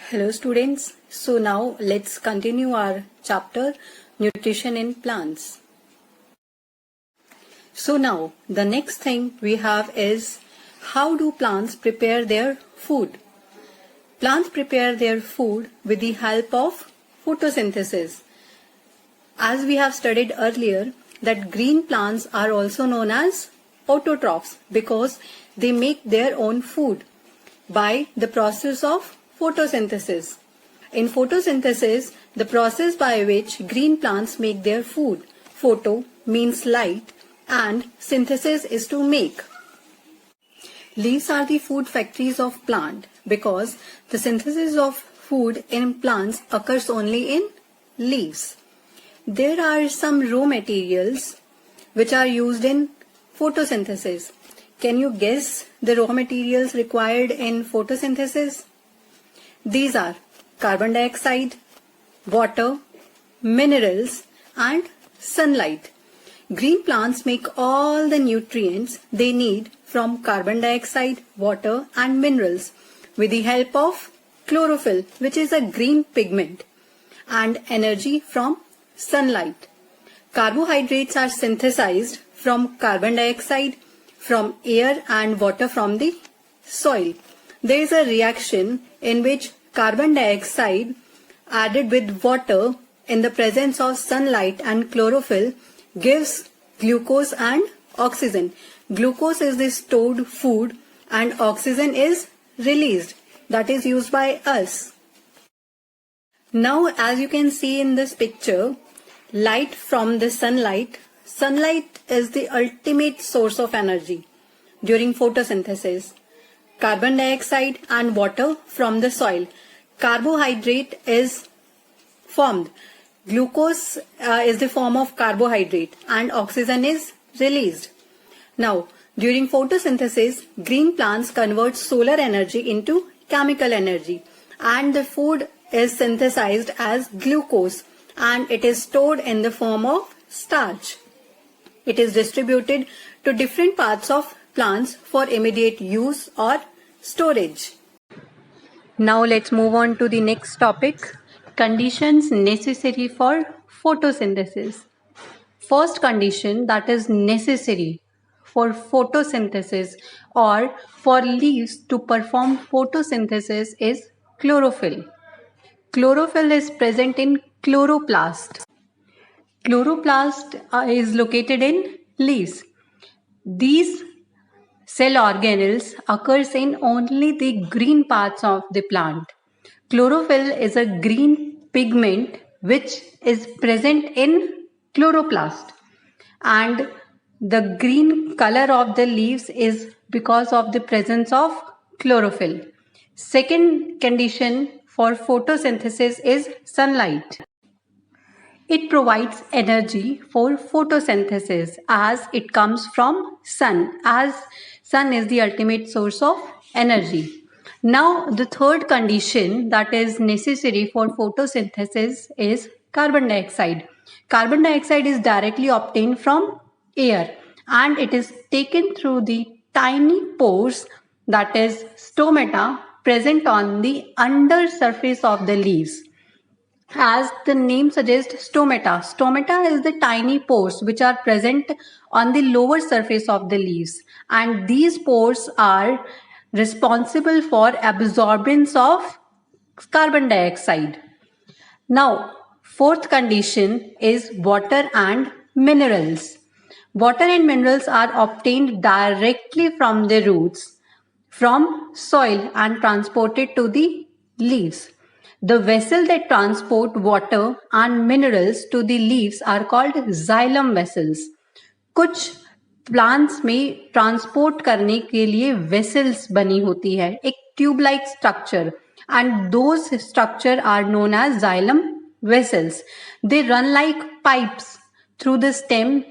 Hello students, so now let's continue our chapter Nutrition in Plants. So now the next thing we have is how do plants prepare their food? Plants prepare their food with the help of photosynthesis. As we have studied earlier that green plants are also known as autotrophs because they make their own food by the process of photosynthesis. In photosynthesis, the process by which green plants make their food. Photo means light and synthesis is to make. Leaves are the food factories of plant because the synthesis of food in plants occurs only in leaves. There are some raw materials which are used in photosynthesis. Can you guess the raw materials required in photosynthesis? These are carbon dioxide, water, minerals, and sunlight. Green plants make all the nutrients they need from carbon dioxide, water, and minerals with the help of chlorophyll, which is a green pigment, and energy from sunlight. Carbohydrates are synthesized from carbon dioxide, from air, and water from the soil. There is a reaction in which carbon dioxide added with water in the presence of sunlight and chlorophyll gives glucose and oxygen. Glucose is the stored food and oxygen is released, that is used by us. Now as you can see in this picture, light from the sunlight. Sunlight is the ultimate source of energy during photosynthesis. Carbon dioxide and water from the soil. Carbohydrate is formed. Glucose is the form of carbohydrate and oxygen is released. Now, during photosynthesis, green plants convert solar energy into chemical energy and the food is synthesized as glucose and it is stored in the form of starch. It is distributed to different parts of plants for immediate use or storage. Now let's move on to the next topic, conditions necessary for photosynthesis. First condition that is necessary for photosynthesis or for leaves to perform photosynthesis is chlorophyll. Chlorophyll is present in chloroplast. Chloroplast is located in leaves. These cell organelles occurs in only the green parts of the plant. Chlorophyll is a green pigment which is present in chloroplast and the green color of the leaves is because of the presence of chlorophyll. Second condition for photosynthesis is sunlight. It provides energy for photosynthesis as it comes from sun, as sun is the ultimate source of energy. Now the third condition that is necessary for photosynthesis is carbon dioxide. Carbon dioxide is directly obtained from air and it is taken through the tiny pores, that is stomata, present on the under surface of the leaves. As the name suggests, stomata. Stomata is the tiny pores which are present on the lower surface of the leaves and these pores are responsible for absorbance of carbon dioxide. Now, fourth condition is water and minerals. Water and minerals are obtained directly from the roots, from soil and transported to the leaves. The vessel that transport water and minerals to the leaves are called xylem vessels. कुछ plants में transport करने के लिए vessels बनी होती है, एक tube like structure, and those structure are known as xylem vessels. They run like pipes through the stem,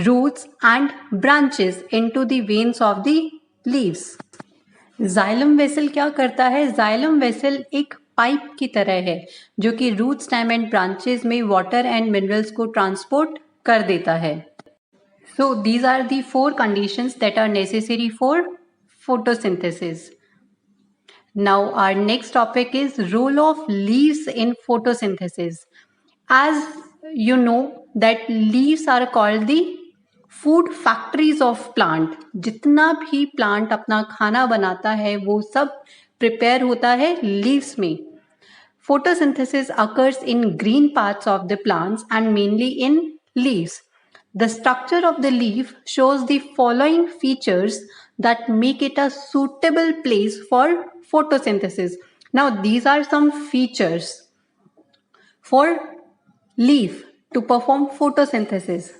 roots and branches into the veins of the leaves. Xylem vessel क्या करता है? Xylem vessel एक pipe की तरह है जो कि root stem and branches में वाटर एंड मिनरल्स को ट्रांसपोर्ट कर देता है. So these are the 4 conditions that are necessary for photosynthesis. Now our next topic is role of leaves in photosynthesis. As you know that leaves are called the food factories of plant. जितना भी plant अपना खाना बनाता है वो सब prepare होता है लीव्स में. Photosynthesis occurs in green parts of the plants and mainly in leaves. The structure of the leaf shows the following features that make it a suitable place for photosynthesis. Now these are some features for leaf to perform photosynthesis.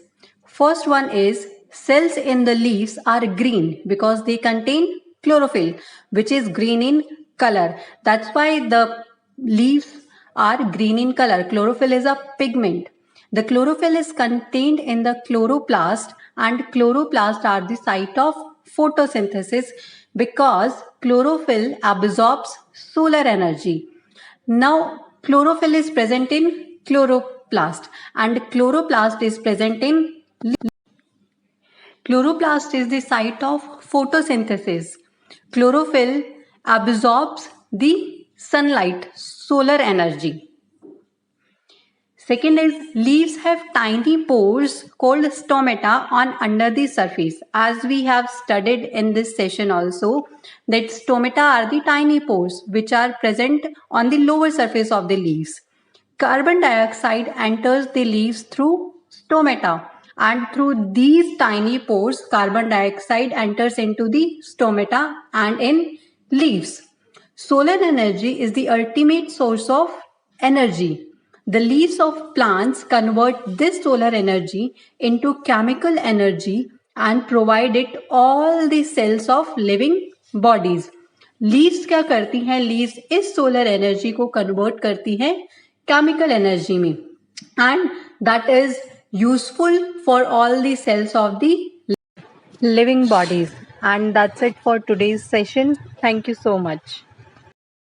First one is cells in the leaves are green because they contain chlorophyll, which is green in color. That's why the leaves are green in color. Chlorophyll is a pigment. The chlorophyll is contained in the chloroplast, and chloroplast are the site of photosynthesis because chlorophyll absorbs solar energy. Now chlorophyll is present in chloroplast and chloroplast is present in chloroplast is the site of photosynthesis. Chlorophyll absorbs the sunlight, solar energy. Second is leaves have tiny pores called stomata on under the surface. As we have studied in this session also, that stomata are the tiny pores which are present on the lower surface of the leaves. Carbon dioxide enters the leaves through stomata, and through these tiny pores carbon dioxide enters into the stomata and in leaves. Solar energy is the ultimate source of energy. The leaves of plants convert this solar energy into chemical energy and provide it all the cells of living bodies. Leaves क्या करती हैं? Leaves इस solar energy को convert करती हैं chemical energy में, and that is useful for all the cells of the living bodies. And that's it for today's session. Thank you so much.